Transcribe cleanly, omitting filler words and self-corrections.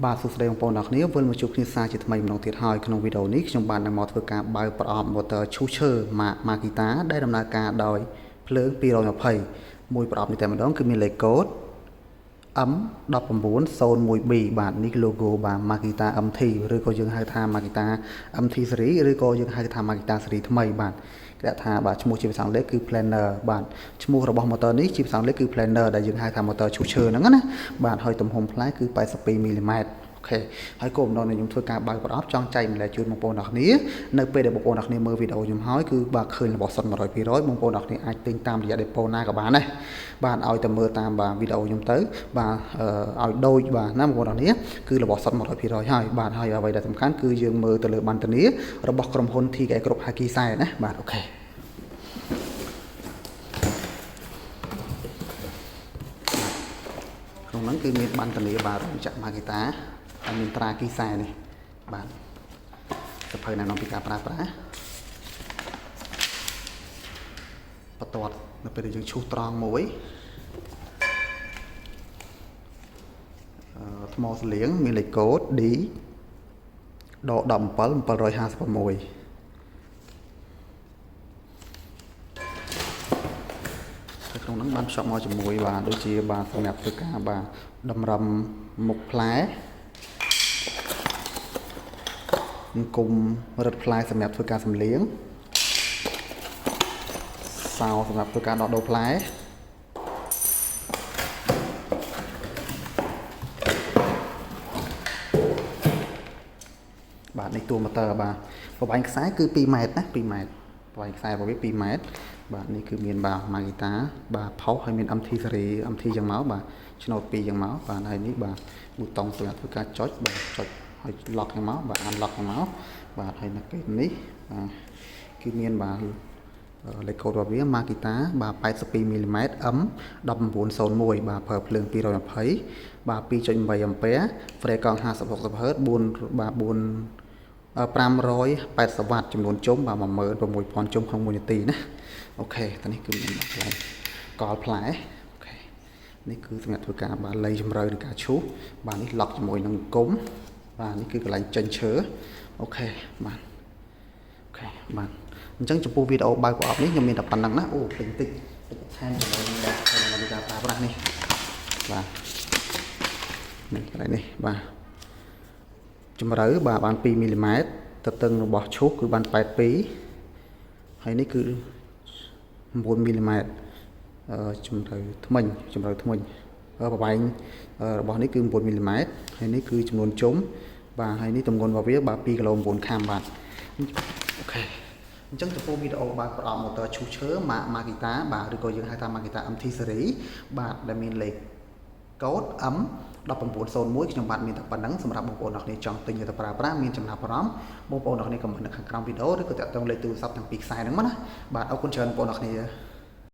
បាទសួស្តីបងប្អូនអ្នកនាងវិលមកជួបគ្នាសារជាថ្មីម្ដងទៀតហើយក្នុងវីដេអូនេះខ្ញុំបាននឹងមកធ្វើការបើកប្រអប់ motor ឈូសឈើ Makita ដែលដំណើរការដោយភ្លើង220មួយប្រអប់នេះតែម្ដងគឺមានលេខកូដ M1901B បាទនេះ logo បាទ Makita MT ឬក៏យើងហៅថា Makita MT series ឬក៏យើងហៅថា Makita series ថ្មីបាទគេថាបាទឈ្មោះជាភាសាអង់គ្លេសគឺ planner បាទឈ្មោះរបស់ motor នេះជាភាសាអង់គ្លេសគឺ planner ដែលយើងហៅថា motor ឈូសឈើហ្នឹងណាបាទហើយទំហំផ្លែគឺ82មីលីម៉ែត្រអូខេហើយគោលបំណងនៃខ្ញុំធ្វើការបើកប្រអប់ចង់ចែកម្លែកជូនបងប្អូនអ្នកគ្នានៅពេលដែលបងប្អូនអ្នកគ្នាមើលវីដេអូខ្ញុំហើយគឺបាទឃើញរបស់សុទ្ធ 100% បងប្អូនអ្នកគ្នាអាចទិញតាមរយៈ depot ណាក៏បានដែរបាទឲ្យតែមើលតាមបាទវីដេអូខ្ញុំទៅបាទឲ្យដូចបាទណាបងប្អូនអ្នកគ្នាគឺរបស់សុទ្ធ 100%ហើយបាទហើយអ្វីដែលសំខាន់គឺយើងមើលទៅលើប័ណ្ណធានារបស់ក្រុមហ៊ុន TK គ្រប់ Haki ខ្សែណាបាទអូខេក្នុងហ្នឹងគឺមានប័ណ្ណធានាបាទរោងចក្រ Makita ហើយមានត្រាគីខ្សែនេះបាទសភៅណែនាំពីការប្រើប្រាស់បន្ទាត់នៅពេលដែលយើងឈូសត្រង់មួយថ្មសលៀងមានលេខកូដ D ដក17 756ក្នុងហ្នឹងបានភ្ជាប់មកជាមួយបាទដូចជាបាទសម្រាប់ធ្វើការបាទតម្រឹមមុខផ្លែគុំរឹតផ្លែសម្រាប់ធ្វើការសម្លៀងសោសម្រាប់ធ្វើការដកដូរផ្លែបាទនេះតួម៉ូទ័របាទប្រវែងខ្សែគឺ2ម៉ែត្រណា2ម៉ែត្រប្រវែងខ្សែរបស់វា2ម៉ែត្របាទនេះគឺមានបាទ Makita បាទផុសហើយមាន MT series MT យ៉ាងមកបាទឆ្នោត2យ៉ាងមកបាទហើយនេះបាទប៊ូតុងសម្រាប់ធ្វើការចុចបាទចុចហើយ lock យ៉ាងមកបាទ unlock យ៉ាងមកបាទហើយនៅពេលនេះបាទគឺមានបាទលេខកូដរបស់វា Makita បាទ82មីលីម៉ែត្រ M 1901បាទប្រើភ្លើង220បាទ 2.8 អាំពែហ្វ្រេកង់50 60 Hz 4បាទ4 580 វ៉ាត់ចំនួនជុំបាទ16000ជុំក្នុង1នាទីណាអូខេតនេះគឺមានកន្លែងកលផ្លែអូខេនេះគឺសម្រាប់ធ្វើការបាទលៃជំរឿននៃការឈូសបាទនេះ lock ជាមួយនឹងគុំបាទនេះគឺកន្លែងចេញឈើអូខេបាទអូខេបាទអញ្ចឹងចំពោះវីដេអូបើកប្រអប់នេះខ្ញុំមានតែប៉ុណ្្នឹងណាអូពេញតិចថែមជាមួយនឹងការប្រើប្រាស់នេះបាទនេះកន្លែងនេះបាទជំរឿបាទបាន2មីលីម៉ែត្រទទឹងរបស់ឈូសគឺបាន82ហើយនេះគឺ9មីលីម៉ែត្រជំរឿថ្មិញប្រវែងរបស់នេះគឺ9មីលីម៉ែត្រហើយនេះគឺចំនួនជុំបាទហើយនេះទម្ងន់របស់វាបាទ2គីឡូ9ខាំបាទអូខេអញ្ចឹងចំពោះវីដេអូបើកប្រអប់ម៉ូទ័រឈូសឈើ Makita បាទឬក៏យើងហៅថា Makita MT series បាទដែលមានលេខកូដ M 1901ខ្ញុំបាទមានតែប៉ុណ្្នឹងសម្រាប់បងប្អូនអ្នកគ្នាចង់ទិញទៅប្រើប្រាស់មានចំណាប់អារម្មណ៍បងប្អូនអ្នកគ្នាខមមិននៅខាងក្រោមវីដេអូឬក៏តាក់ទងលេខទូរស័ព្ទទាំងពីរខ្សែហ្នឹងមកណាបាទអរគុណច្រើនបងប្អូនអ្នកគ្នា